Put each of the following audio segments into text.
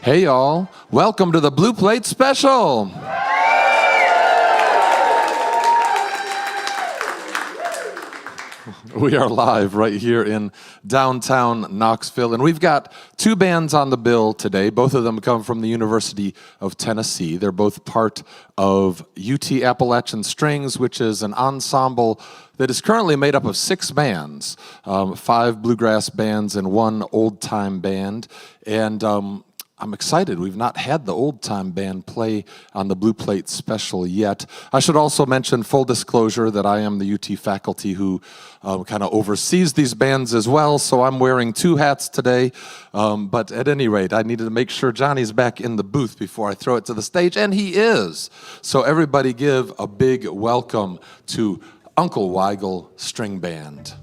Hey y'all, welcome to the Blue Plate Special. We are live right here in downtown Knoxville, and we've got two bands on the bill today. Both of them come from the University of Tennessee. They're both part of UT Appalachian Strings, which is an ensemble that is currently made up of 6 bands, 5 bluegrass bands and 1 old-time band. And I'm excited. We've not had the old-time band play on the Blue Plate Special yet. I should also mention, full disclosure, that I am the UT faculty who kind of oversees these bands as well, so I'm wearing 2 hats today. But at any rate, I needed to make sure Johnny's back in the booth before I throw it to the stage, and he is. So everybody give a big welcome to Uncle Weigel String Band.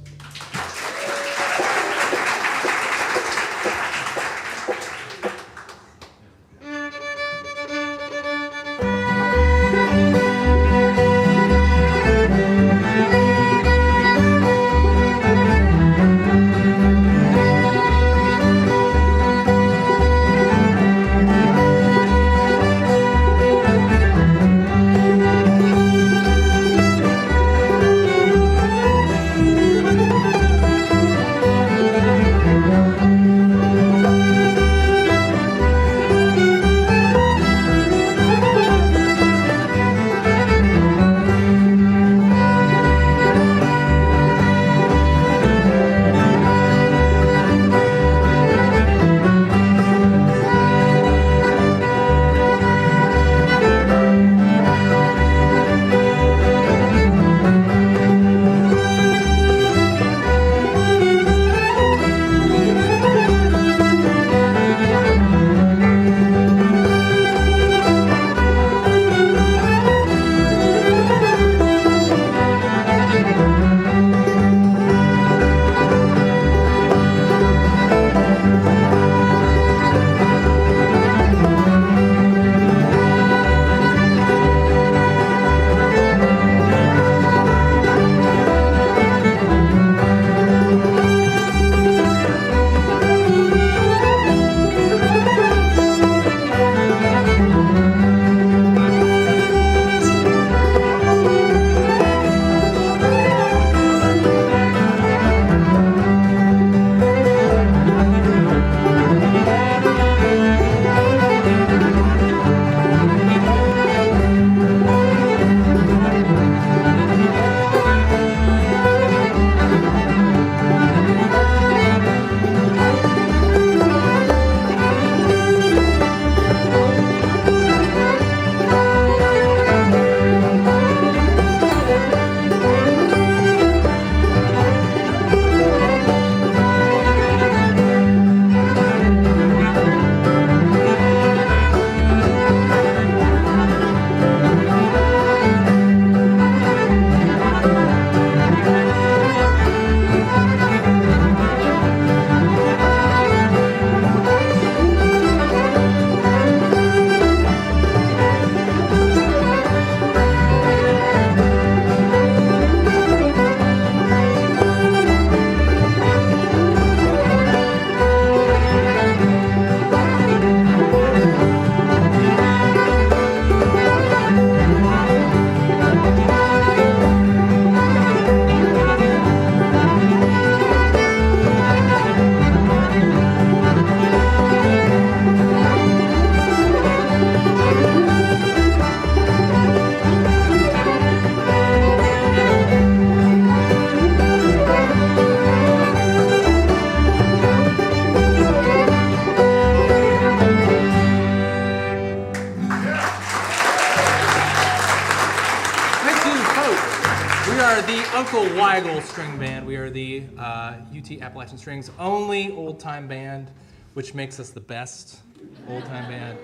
Uncle Weigel String Band. We are the UT Appalachian Strings only old-time band, which makes us the best old-time band.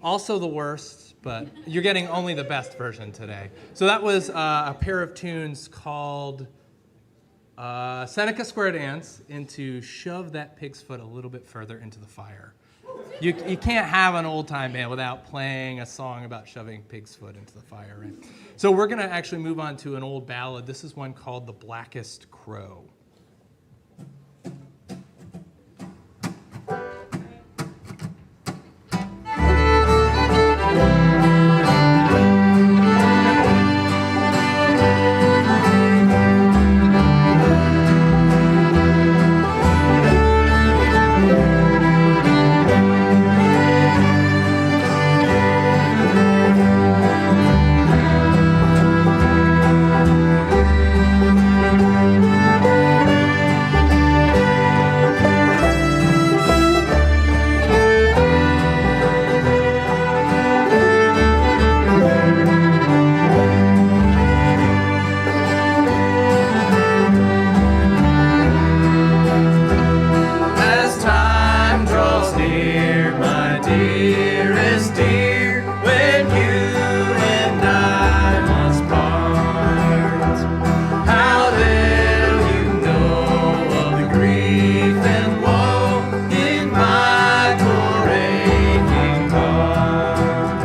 Also the worst, but you're getting only the best version today. So that was a pair of tunes called Seneca Square Dance into Shove That Pig's Foot a Little Bit Further Into the Fire. You can't have an old-time band without playing a song about shoving pig's foot into the fire, right? So we're going to actually move on to an old ballad. This is one called The Blackest Crow. dear, my dearest dear, when you and I must part. How little you know of the grief and woe in my poor aching heart.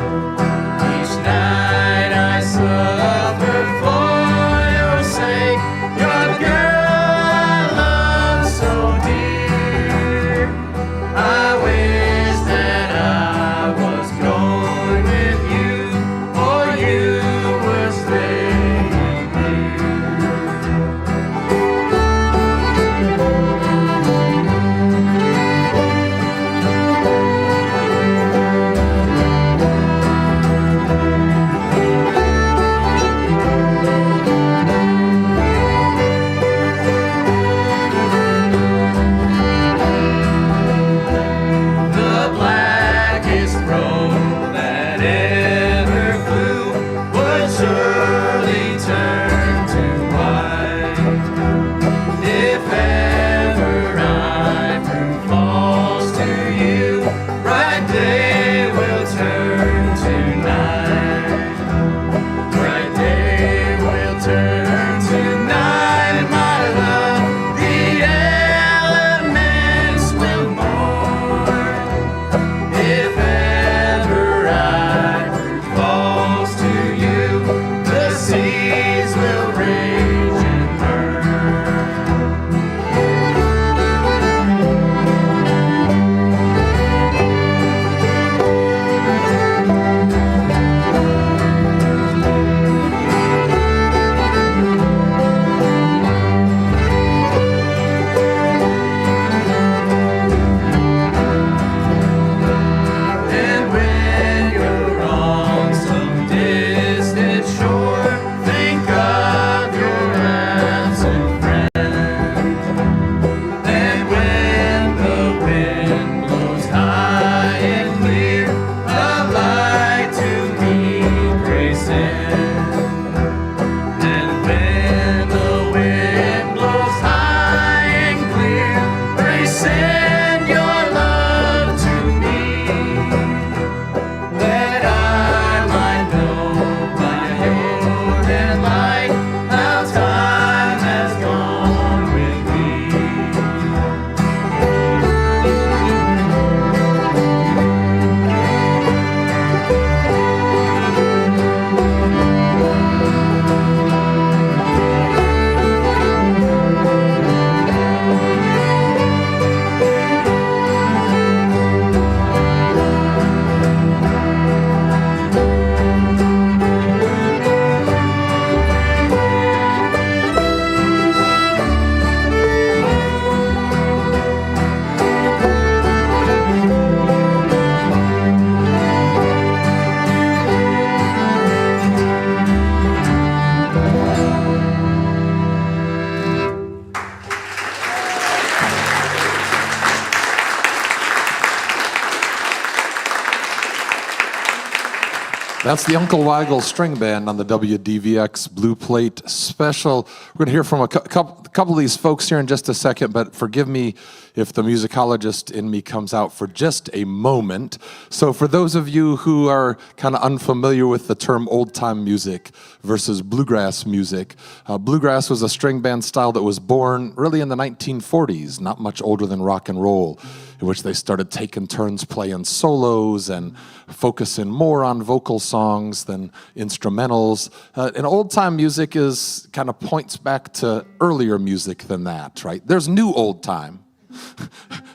Each night I suffer for your sake, you're the girl I love so dear. I wish that I was going with you, or you were staying here. The blackest road that ever flew would surely turn to white. If ever I prove false to you, bright day will turn to night. Bright day will turn to night, my love. The elements will mourn. If ever I prove false to you, the seas will rage and burn. And when you're on some distant shore, think of your absent friend. And when the wind blows high and clear, a light to me pray send. And when the wind blows high and clear, pray send your love to me, that I might know by your red light how time has gone with That's the Uncle Weigel String Band on the WDVX Blue Plate Special. We're going to hear from a couple of these folks here in just a second, but forgive me if the musicologist in me comes out for just a moment. So for those of you who are kind of unfamiliar with the term old-time music versus bluegrass music, bluegrass was a string band style that was born really in the 1940s, not much older than rock and roll, in which they started taking turns playing solos and focusing more on vocal songs than instrumentals. And old-time music is kind of points back to earlier music than that, right? There's new old-time.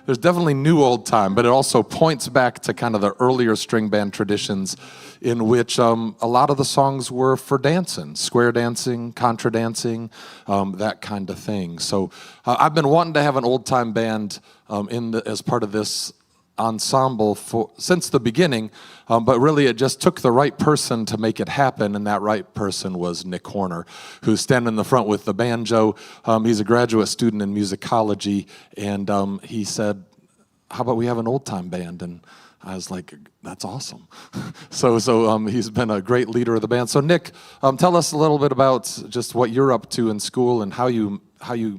There's definitely new old-time, but it also points back to kind of the earlier string band traditions in which a lot of the songs were for dancing, square dancing, contra dancing, that kind of thing. So I've been wanting to have an old-time band as part of this ensemble since the beginning, but really it just took the right person to make it happen, and that right person was Nick Horner, who's standing in the front with the banjo. He's a graduate student in musicology, and he said, how about we have an old-time band? And I was like, that's awesome. So he's been a great leader of the band. So Nick, tell us a little bit about just what you're up to in school and how you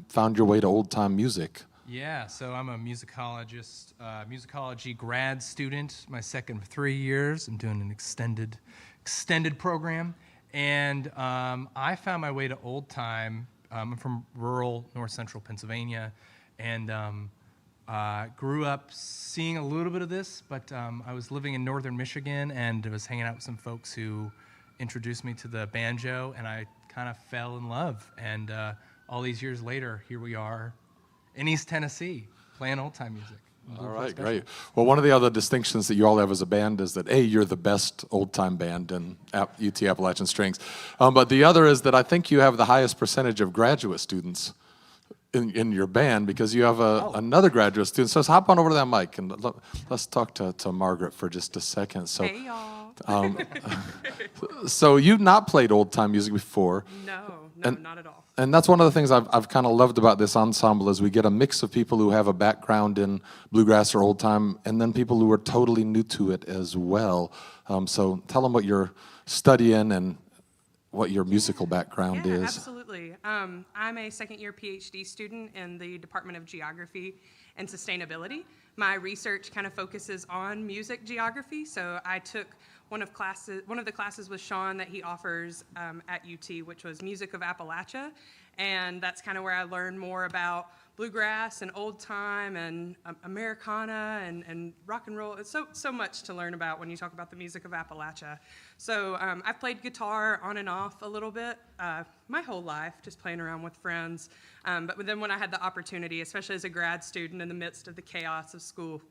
found your way to old-time music. Yeah, so I'm a musicologist, musicology grad student, my second of 3 years. I'm doing an extended program. And I found my way to old time. I'm from rural north central Pennsylvania, and grew up seeing a little bit of this, but I was living in northern Michigan and was hanging out with some folks who introduced me to the banjo, and I kind of fell in love. And all these years later, here we are in East Tennessee playing old time music. All right, great. Well, one of the other distinctions that you all have as a band is that, A, you're the best old-time band in UT Appalachian Strings. But the other is that I think you have the highest percentage of graduate students in your band, because you have another graduate student. So let's hop on over to that mic and let's talk to Margaret for just a second. So, Hey, y'all. so you've not played old-time music before. No, not at all. And that's one of the things I've kind of loved about this ensemble is we get a mix of people who have a background in bluegrass or old time, and then people who are totally new to it as well. So tell them what you're studying and what your musical background is. Absolutely. I'm a second-year PhD student in the Department of Geography and Sustainability. My research kind of focuses on music geography, so I took one of the classes with Sean that he offers at UT, which was Music of Appalachia, and that's kind of where I learned more about bluegrass and old time and Americana and rock and roll. It's so much to learn about when you talk about the music of Appalachia. So I've played guitar on and off a little bit my whole life, just playing around with friends. But then when I had the opportunity, especially as a grad student in the midst of the chaos of school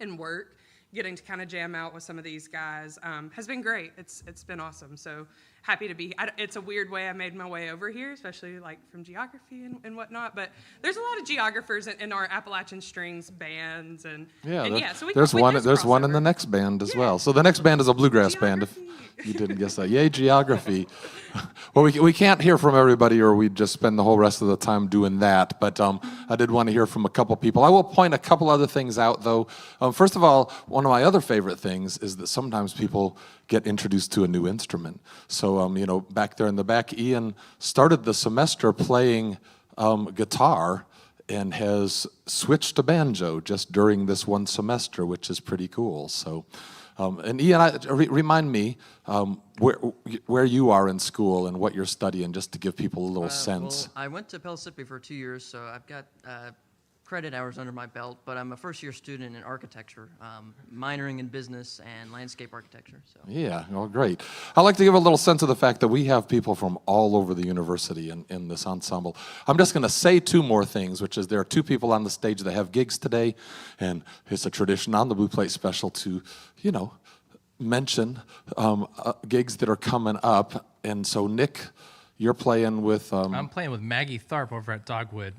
and work, getting to kind of jam out with some of these guys has been great. It's been awesome. So happy to be. It's a weird way I made my way over here, especially like from geography and whatnot. But there's a lot of geographers in our Appalachian Strings bands, so there's one in the next band as well. So the next band is a bluegrass band. If you didn't guess that, yay geography. Well, we can't hear from everybody, or we'd just spend the whole rest of the time doing that. But I did want to hear from a couple people. I will point a couple other things out, though. First of all, one of my other favorite things is that sometimes people get introduced to a new instrument. So, back there in the back, Ian started the semester playing guitar and has switched to banjo just during this one semester, which is pretty cool. So. And Ian, remind me where you are in school and what you're studying, just to give people a little sense. Well, I went to Pellissippi for 2 years, so I've got credit hours under my belt, but I'm a first-year student in architecture, minoring in business and landscape architecture. So. Yeah, well, great. I'd like to give a little sense of the fact that we have people from all over the university in this ensemble. I'm just going to say two more things, which is there are two people on the stage that have gigs today, and it's a tradition on the Blue Plate Special to, mention gigs that are coming up. And so, Nick, you're playing with... I'm playing with Maggie Tharp over at Dogwood,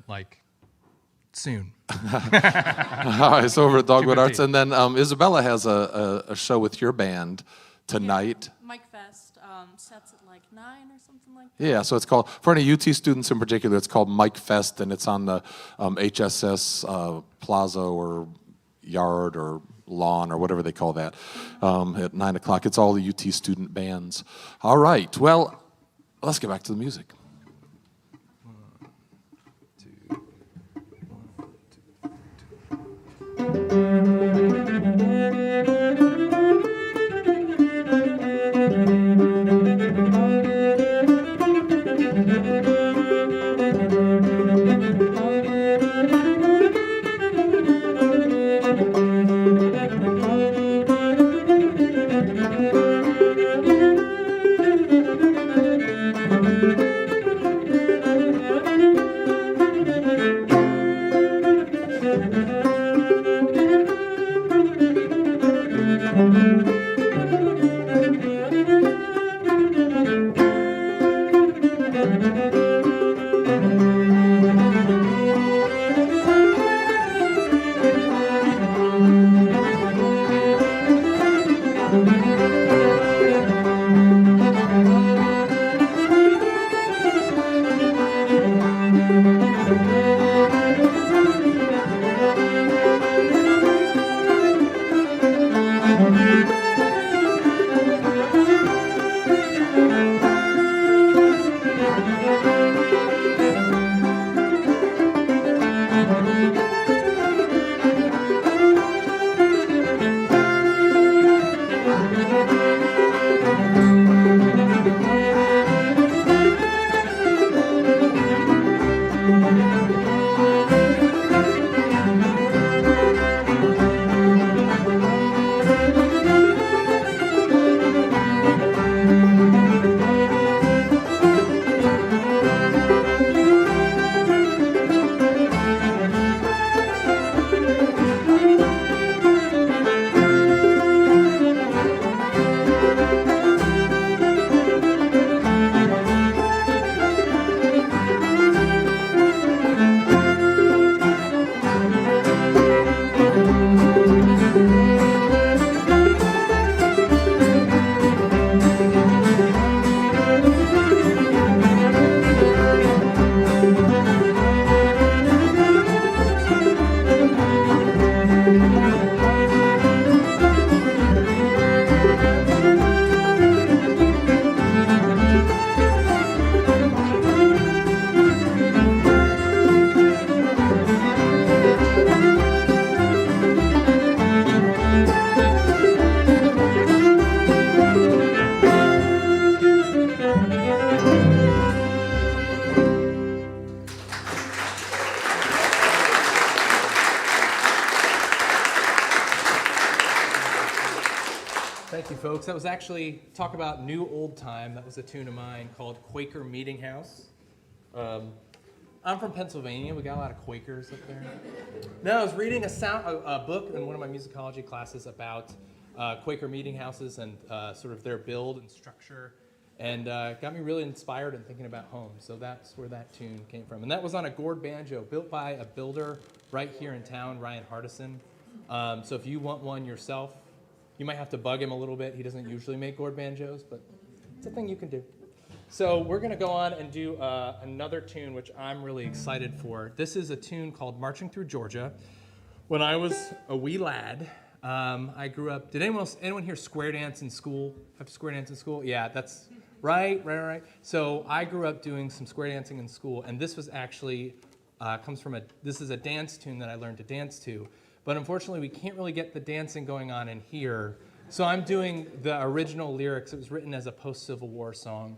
soon. All right, so over at Dogwood Arts. And then Isabella has a show with your band tonight. Yeah, Mike Fest sets at 9 or something like that. Yeah, so it's called, for any UT students in particular, it's called Mike Fest, and it's on the HSS Plaza or Yard or Lawn or whatever they call that at 9 o'clock. It's all the UT student bands. All right, well, let's get back to the music. Thank you, folks. That was actually, talk about new old time. That was a tune of mine called Quaker Meeting House. I'm from Pennsylvania. We got a lot of Quakers up there. No, I was reading a book in one of my musicology classes about Quaker meeting houses and sort of their build and structure, and got me really inspired and thinking about home. So that's where that tune came from. And that was on a gourd banjo built by a builder right here in town, Ryan Hardison. So if you want one yourself, you might have to bug him a little bit. He doesn't usually make gourd banjos, but it's a thing you can do. So we're going to go on and do another tune, which I'm really excited for. This is a tune called Marching Through Georgia. When I was a wee lad, I grew up. Did anyone here square dance in school? Have to square dance in school? Yeah, that's right. So I grew up doing some square dancing in school, and this was actually this is a dance tune that I learned to dance to. But unfortunately, we can't really get the dancing going on in here. So I'm doing the original lyrics. It was written as a post-Civil War song.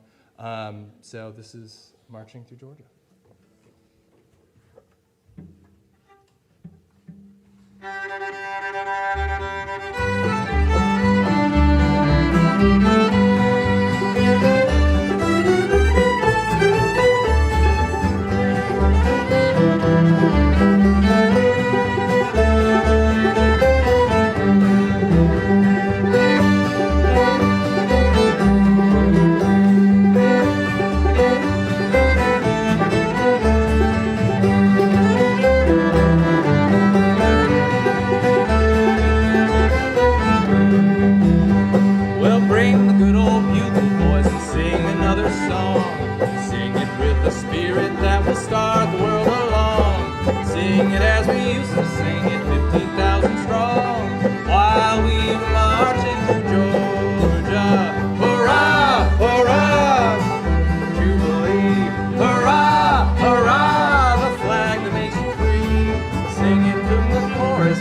So this is Marching Through Georgia.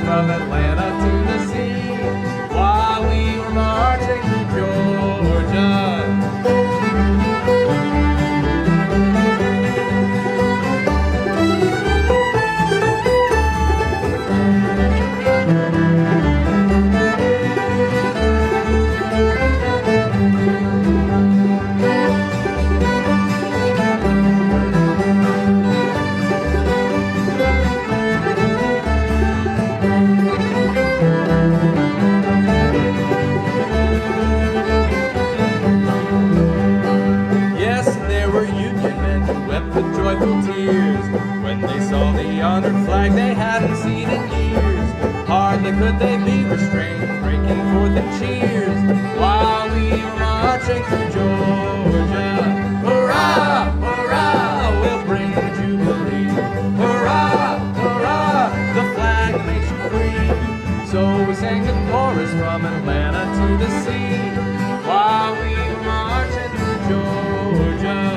From Atlanta to the sea, while we were marching through Georgia. Could they be restrained, breaking forth in cheers, while we were marching through Georgia? Hurrah, hurrah, we'll bring the Jubilee. Hurrah, hurrah, the flag that makes you free. So we sang the chorus from Atlanta to the sea, while we were marching through Georgia.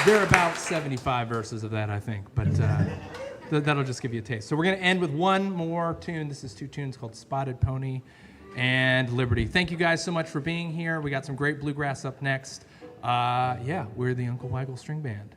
There are about 75 verses of that, I think, but that'll just give you a taste. So we're going to end with one more tune. This is two tunes called Spotted Pony and Liberty. Thank you guys so much for being here. We got some great bluegrass up next. Yeah, we're the Uncle Weigel String Band.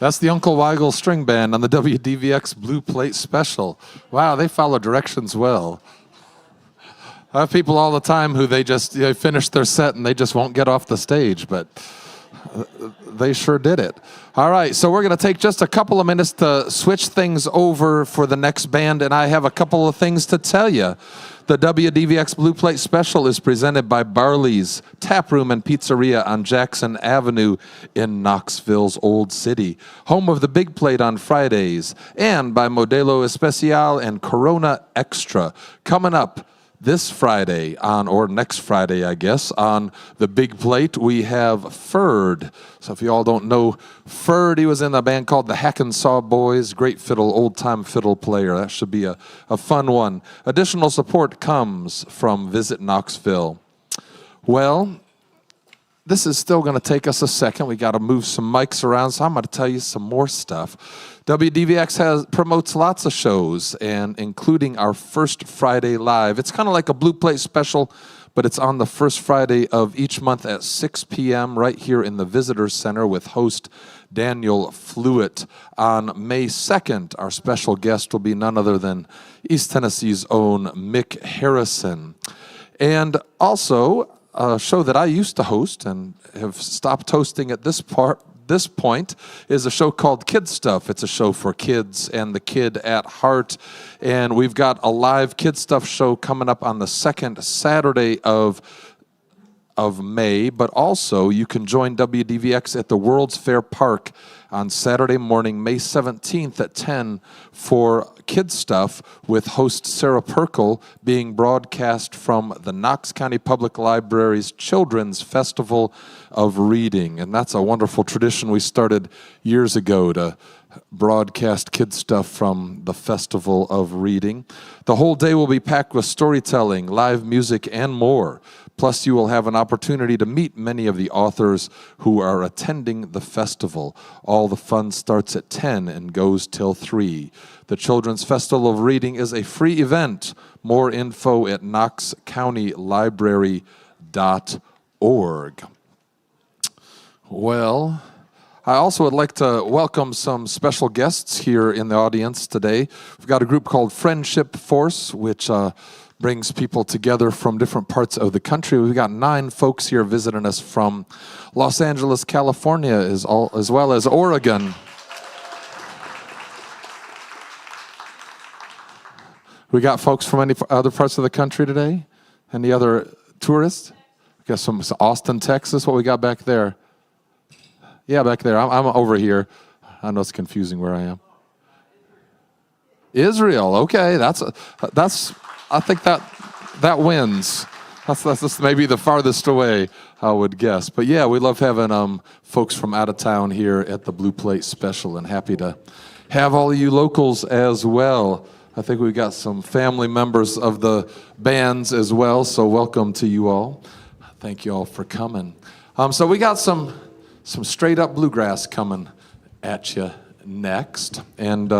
That's the Uncle Weigel String Band on the WDVX Blue Plate Special. Wow, they follow directions well. I have people all the time who they finish their set and they just won't get off the stage, but they sure did it. All right, so we're going to take just a couple of minutes to switch things over for the next band, and I have a couple of things to tell you. The WDVX Blue Plate Special is presented by Barley's Tap Room and Pizzeria on Jackson Avenue in Knoxville's Old City, home of the Big Plate on Fridays, and by Modelo Especial and Corona Extra. Coming up this Friday or next Friday, I guess, on the Big Plate, we have Ferd. So if you all don't know Ferd, he was in a band called the Hackensaw Boys. Great fiddle, old-time fiddle player. That should be a fun one. Additional support comes from Visit Knoxville. Well, this is still going to take us a second. We got to move some mics around, so I'm going to tell you some more stuff. WDVX promotes lots of shows, and including our first Friday live. It's kind of like a Blue Plate Special, but it's on the first Friday of each month at 6 p.m. right here in the Visitor Center with host Daniel Flewitt. On May 2nd, our special guest will be none other than East Tennessee's own Mick Harrison. And also, a show that I used to host and have stopped hosting at this point is a show called Kid Stuff. It's a show for kids and the kid at heart. And we've got a live Kid Stuff show coming up on the second Saturday of May, but also you can join WDVX at the World's Fair Park on Saturday morning, May 17th at 10 for Kid Stuff with host Sarah Perkel, being broadcast from the Knox County Public Library's Children's Festival of Reading. And that's a wonderful tradition we started years ago to broadcast Kid Stuff from the Festival of Reading. The whole day will be packed with storytelling, live music, and more. Plus, you will have an opportunity to meet many of the authors who are attending the festival. All the fun starts at 10 and goes till 3. The Children's Festival of Reading is a free event. More info at knoxcountylibrary.org. Well, I also would like to welcome some special guests here in the audience today. We've got a group called Friendship Force, which brings people together from different parts of the country. We've got 9 folks here visiting us from Los Angeles, California, as well as Oregon. We got folks from any other parts of the country today? Any other tourists? We got some Austin, Texas. What we got back there? Yeah, back there. I'm over here. I know it's confusing where I am. Israel. Okay, that's. I think that wins. That's maybe the farthest away, I would guess. But yeah, we love having folks from out of town here at the Blue Plate Special, and happy to have all of you locals as well. I think we've got some family members of the bands as well, so welcome to you all. Thank you all for coming. So we got some straight up bluegrass coming at you next, and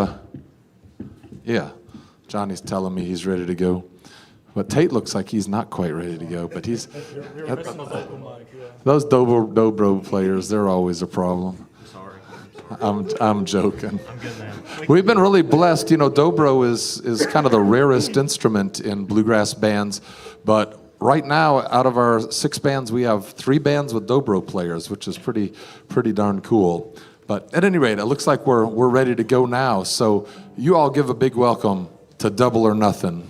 yeah. Johnny's telling me he's ready to go. But Tate looks like he's not quite ready to go, but he's... Those dobro players, they're always a problem. Sorry. I'm joking. I'm good, man. We've been really blessed. You know, dobro is kind of the rarest instrument in bluegrass bands, but right now, out of our 6 bands, we have 3 bands with dobro players, which is pretty darn cool. But at any rate, it looks like we're ready to go now. So you all give a big welcome to Double or Nothing.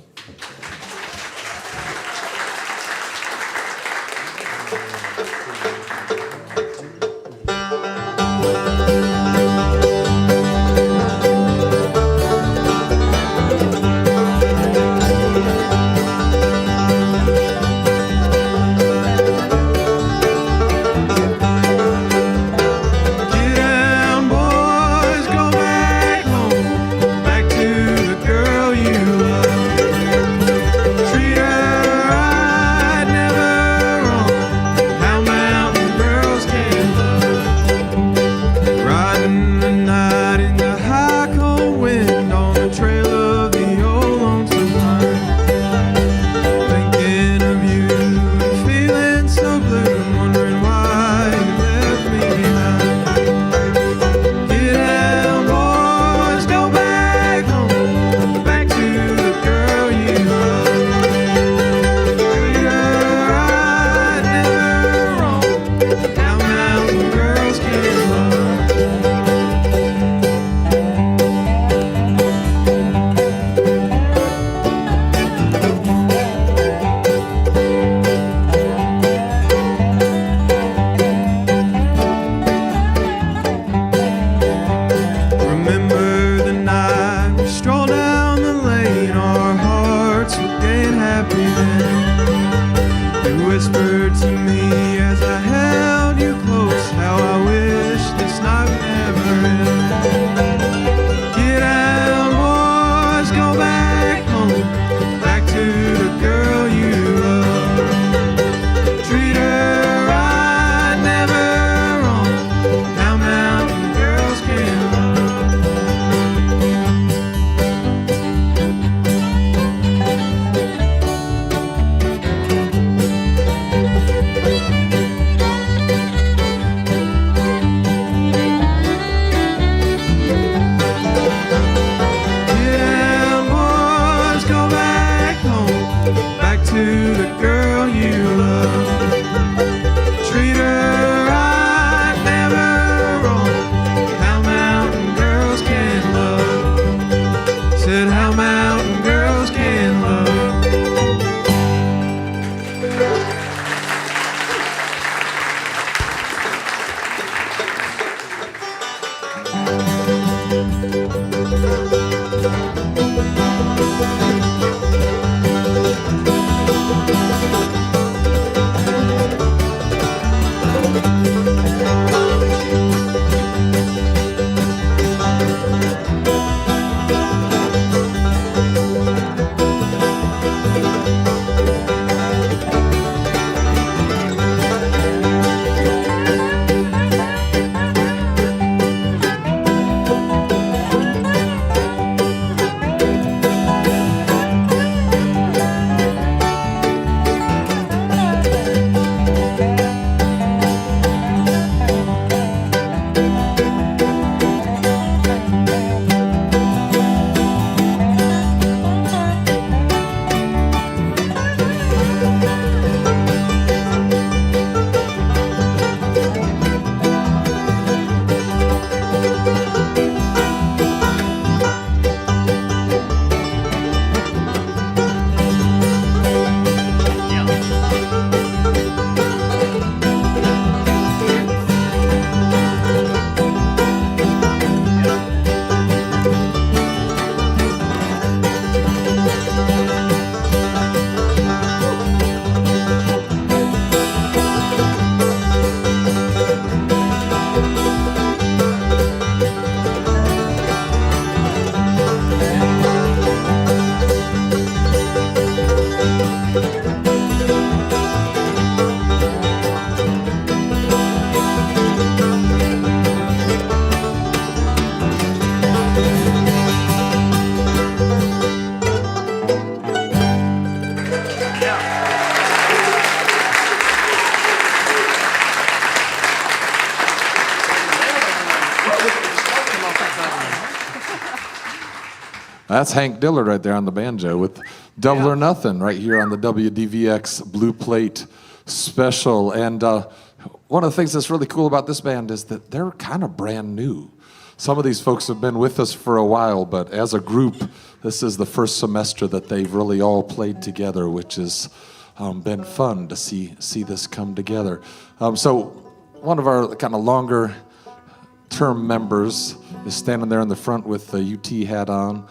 Back to the girl you love. That's Hank Dillard right there on the banjo with Double or Nothing right here on the WDVX Blue Plate special. And one of the things that's really cool about this band is that they're kind of brand new. Some of these folks have been with us for a while, but as a group, this is the first semester that they've really all played together, which has been fun to see this come together. So one of our kind of longer term members is standing there in the front with the UT hat on,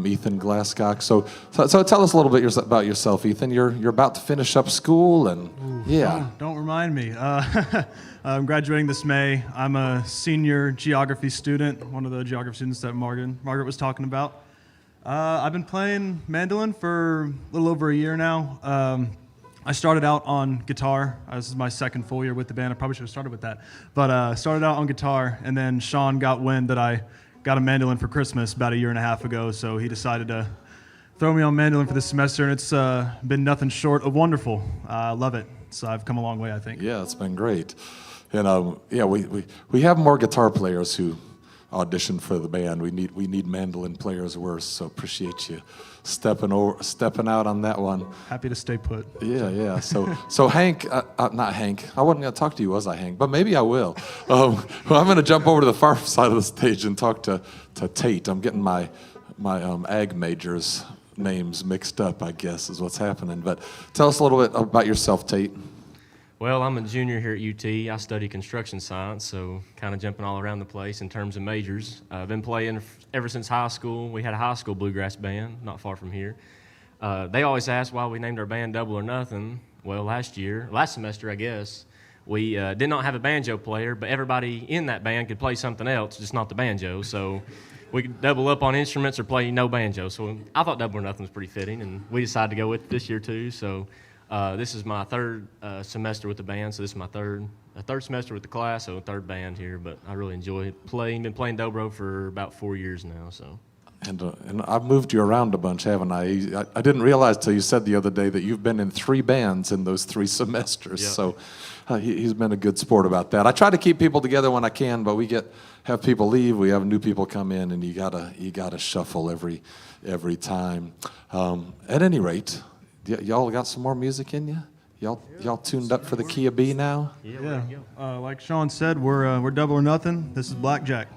Ethan Glasscock. So tell us a little bit about yourself, Ethan. You're about to finish up school, and yeah. Don't remind me. I'm graduating this May. I'm a senior geography student, one of the geography students that Margaret was talking about. I've been playing mandolin for a little over a year now. I started out on guitar. This is my second full year with the band. I probably should have started with that. But started out on guitar, and then Sean got wind that I got a mandolin for Christmas about a year and a half ago, so he decided to throw me on mandolin for this semester, and it's been nothing short of wonderful. I love it. So I've come a long way, I think. Yeah, it's been great. And yeah, we have more guitar players who audition for the band. We need mandolin players worse. So appreciate you stepping out on that one. Happy to stay put. Yeah. So Hank, not Hank. I wasn't gonna talk to you, was I, Hank? But maybe I will. Well, I'm gonna jump over to the far side of the stage and talk to Tate. I'm getting my ag majors names mixed up, I guess, is what's happening. But tell us a little bit about yourself, Tate. Well, I'm a junior here at UT. I study construction science, so kind of jumping all around the place in terms of majors. I've been playing ever since high school. We had a high school bluegrass band not far from here. They always ask why we named our band Double or Nothing. Well, last semester, I guess, we did not have a banjo player, but everybody in that band could play something else, just not the banjo. So we could double up on instruments or play no banjo. So I thought Double or Nothing was pretty fitting, and we decided to go with it this year too. So this is my third semester with the band, so this is my third semester with the class, so third band here. But I really enjoy it. Been playing dobro for about 4 years now. So. And I've moved you around a bunch, haven't I? I didn't realize till you said the other day that you've been in 3 bands in those 3 semesters. Yep. So he's been a good sport about that. I try to keep people together when I can, but we have people leave, we have new people come in, and you gotta shuffle every time. At any rate. Y'all got some more music in you? Y'all tuned up for the key of B now? Yeah. Like Sean said, we're Double or Nothing. This is Blackjack.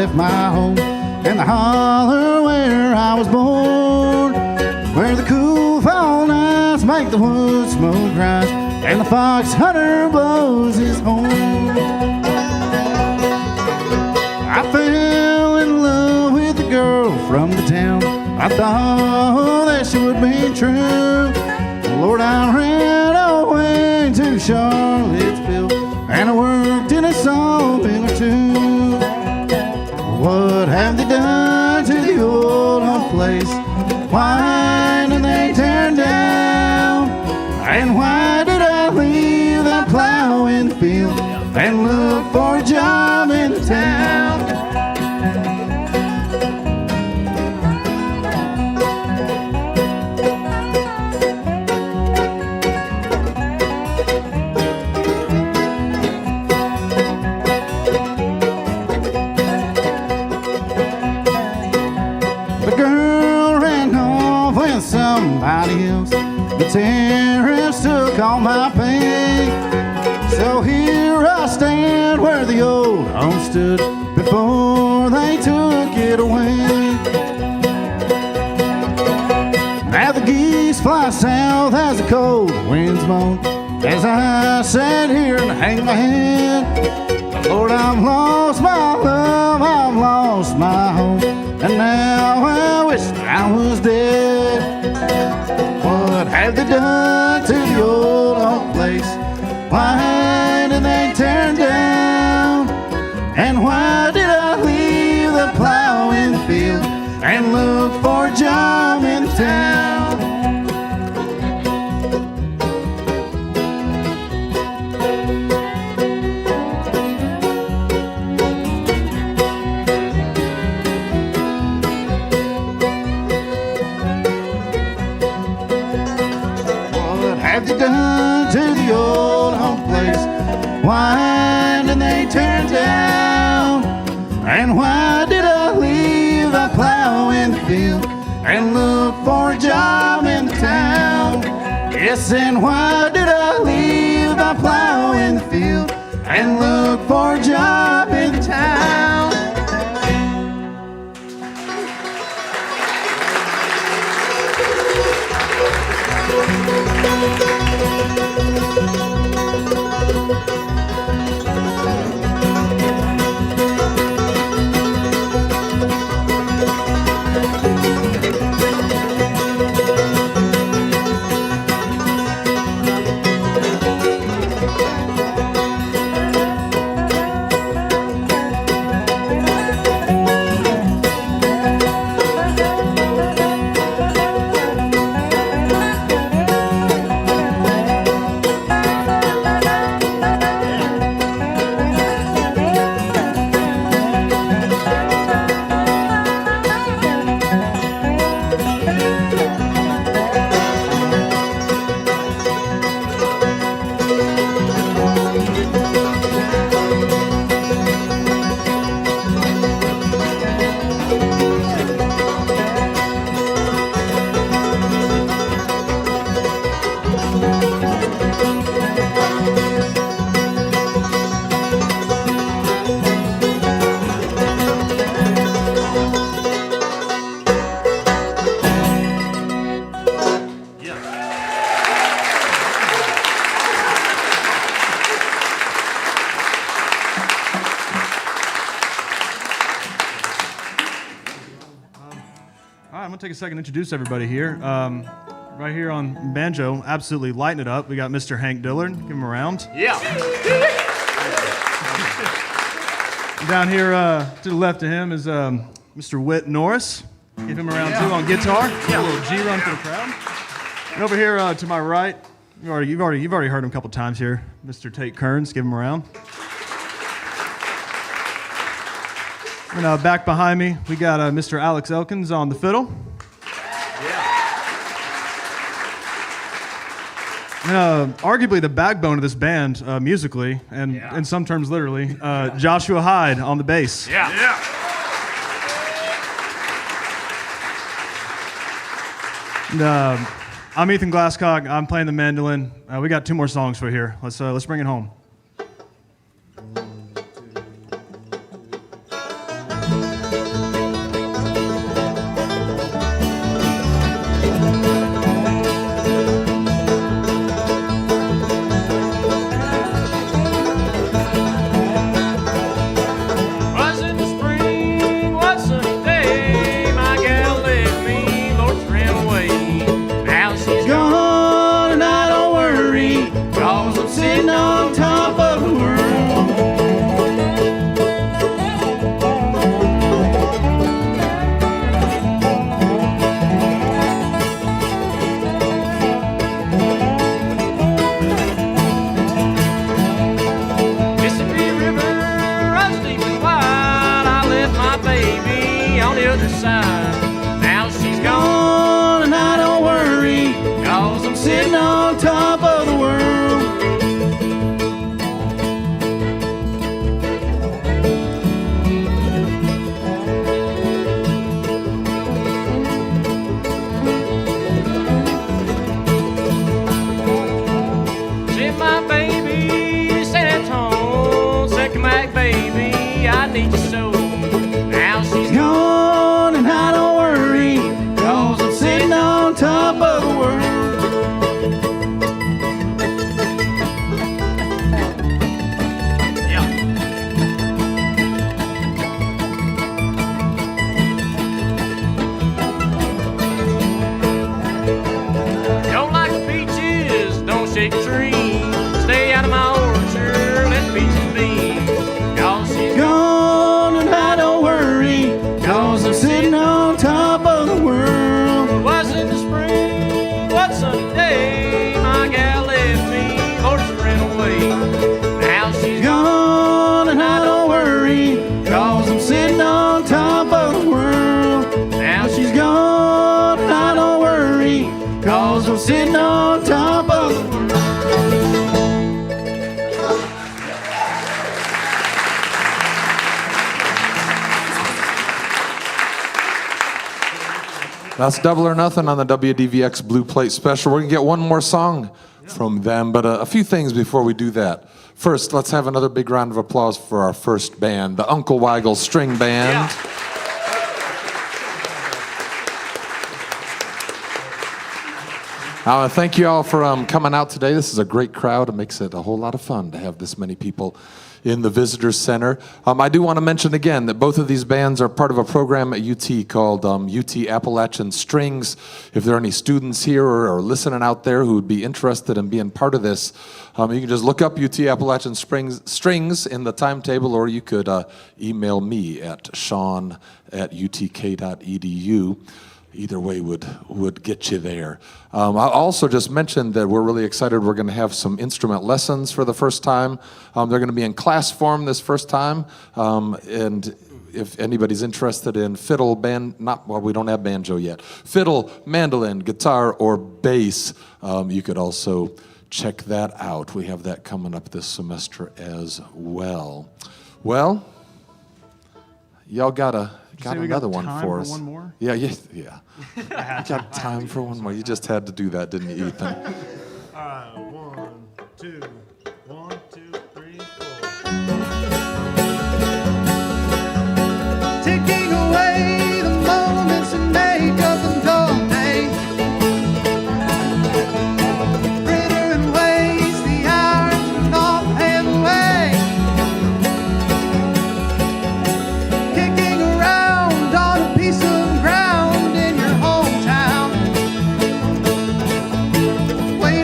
left my home in the holler where I was born, where the cool fall nights make the wood smoke rise and the fox hunter blows his horn. I fell in love with a girl from the town. I thought that she would be true. Lord, I ran away to Charlottesville, and I worked in a sawmill or two. What have they done to the old home place? Why did they tear down? And why did I leave the plow in the field and look for a job in the town? Somebody else. The tariffs took all my pay. So here I stand where the old home stood before they took it away. Now the geese fly south as the cold winds moan, as I sat here and hang my head. Lord, I've lost my love, I've lost my home, and now I wish that I was dead. What have they done to the old home place? Why did they tear it down? And why did I leave the plow in the field and look for a job in town? Have they done to the old home place? Why did they tear it down? And why did I leave the plow in the field and look for a job in the town? Yes, and why did I leave the plow in the field and look for a job in the town? Take a second to introduce everybody here. Right here on banjo, absolutely lighting it up. We got Mr. Hank Dillard. Give him a round. Yeah. Down here to the left of him is Mr. Whit Norris. Give him a round too on guitar. A little G run for the crowd. And over here to my right, you've already heard him a couple times here, Mr. Tate Kearns. Give him a round. And back behind me, we got Mr. Alex Elkins on the fiddle. And, arguably the backbone of this band musically, and in some terms literally, Joshua Hyde on the bass. And, I'm Ethan Glasscock. I'm playing the mandolin. We got 2 more songs for here. Let's bring it home. sitting on top of the world. That's Double or Nothing on the WDVX Blue Plate Special. We're going to get one more song from them, but a few things before we do that. First, let's have another big round of applause for our first band, the Uncle Weigel String Band. Thank you all for coming out today. This is a great crowd. It makes it a whole lot of fun to have this many people in the Visitor Center. I do want to mention again that both of these bands are part of a program at UT called UT Appalachian Strings. If there are any students here or listening out there who would be interested in being part of this, you can just look up UT Appalachian Strings in the timetable, or you could email me at sean@utk.edu. Either way would get you there. I'll also just mention that we're really excited. We're going to have some instrument lessons for the first time. They're going to be in class form this first time. And if anybody's interested in fiddle, we don't have banjo yet. Fiddle, mandolin, guitar, or bass, you could also check that out. We have that coming up this semester as well. Well, y'all got another one for us. One more? Yeah. Got time for one more. You just had to do that, didn't you, Ethan? All right, 1, 2, 1, 2, 3, 4. Taking away the moments that make up and dull days, frittering waste the hours and off and away, kicking around on a piece of ground in your hometown, waiting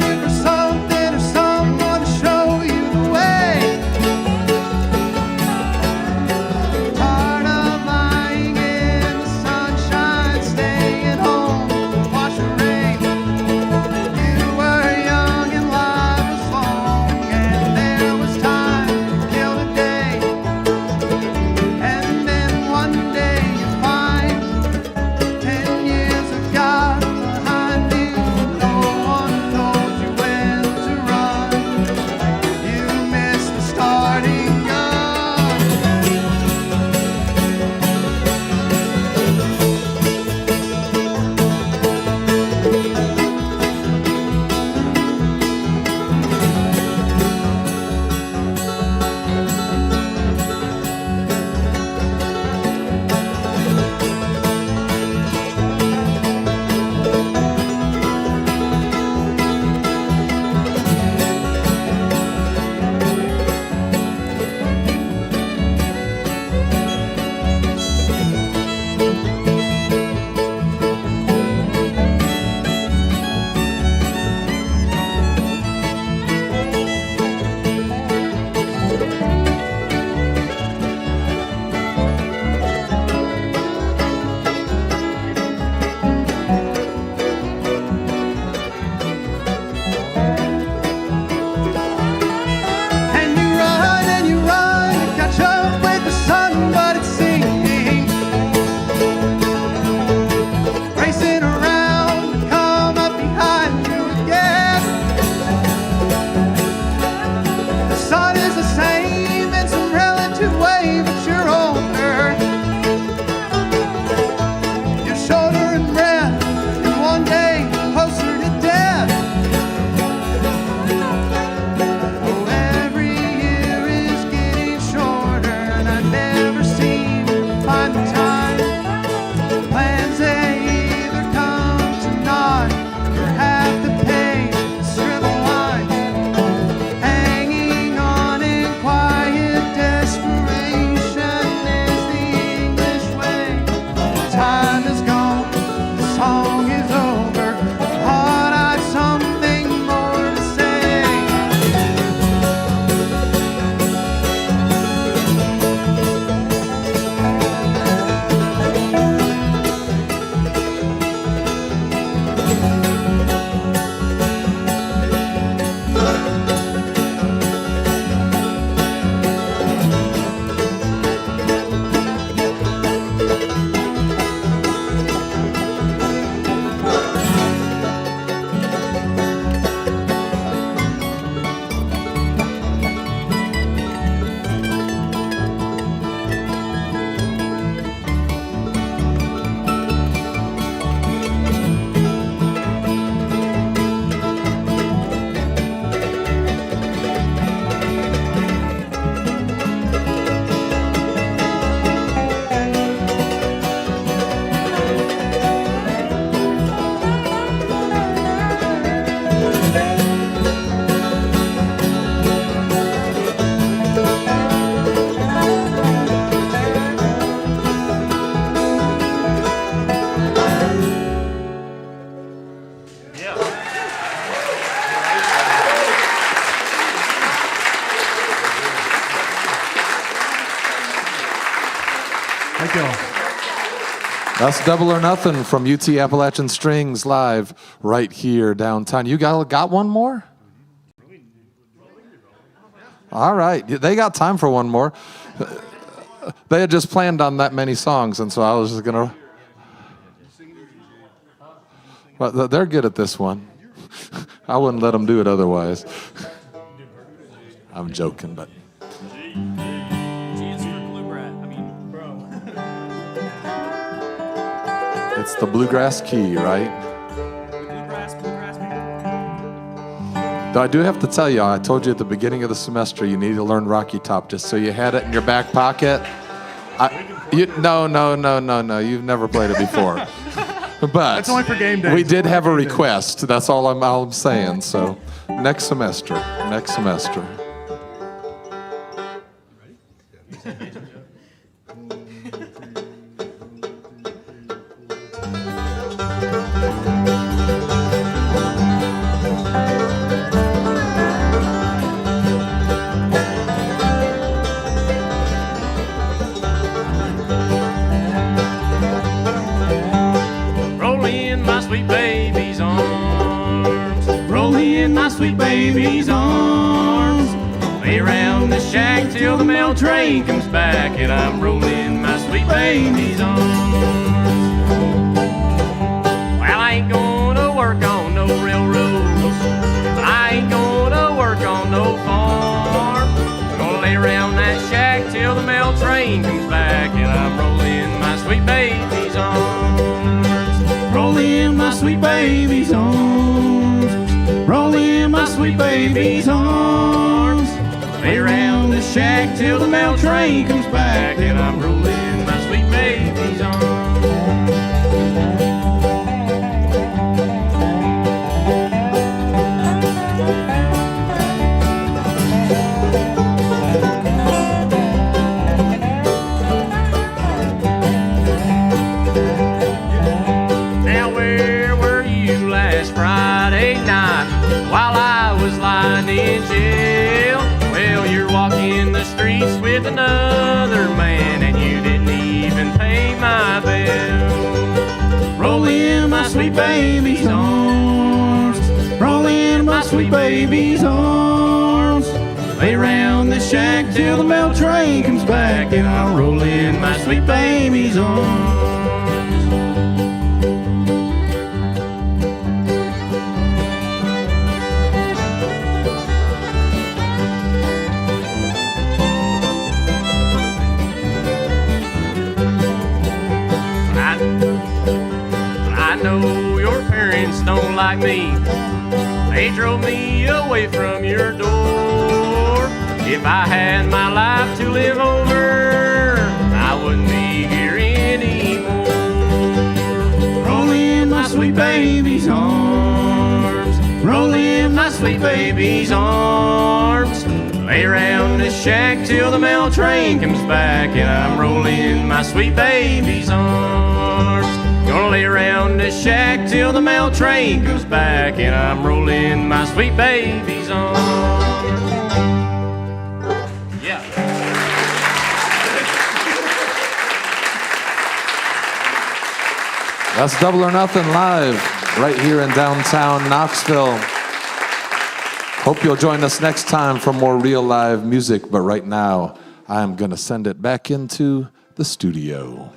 That's Double or Nothing from UT Appalachian Strings live right here downtown. You got one more? All right. They got time for one more. They had just planned on that many songs, and so I was just going to... But they're good at this one. I wouldn't let them do it otherwise. I'm joking, but... It's the bluegrass key, right? Though I do have to tell you, I told you at the beginning of the semester you need to learn Rocky Top just so you had it in your back pocket. No. You've never played it before. But It's only for game day. we did have a request. That's all I'm saying. So next semester. Roll in my sweet baby's arms. Roll in my sweet baby's arms. Lay around the shack till the mail train comes back, and I'm rolling my sweet baby's arms. Well, I ain't gonna work on no railroads. I ain't gonna work on no farm. Gonna lay around that shack till the mail train comes back, and I'm rolling my sweet baby's arms. Roll in my sweet baby's arms. Roll in my sweet baby's arms. Lay around the shack till the mail train comes back, and I'm rolling my sweet baby's arms. Now where were you last Friday night while I was lying in jail? Well, you're walking the streets with another man, and you didn't even pay my bill. Roll in my sweet baby's arms. Roll in my sweet baby's arms. Lay around the shack till the mail train comes back, and I'll roll in my sweet baby's arms. I know your parents don't like me. They drove me away from your door. If I had my life to live over, I wouldn't be here anymore. Roll in my sweet baby's arms. Roll in my sweet baby's arms. Lay around this shack till the mail train comes back, and I'm rolling my sweet baby's arms. Gonna lay around this shack till the mail train comes back, and I'm rolling my sweet baby's arms. Yeah. That's Double or Nothing live right here in downtown Knoxville. Hope you'll join us next time for more real live music, but right now I'm going to send it back into the studio.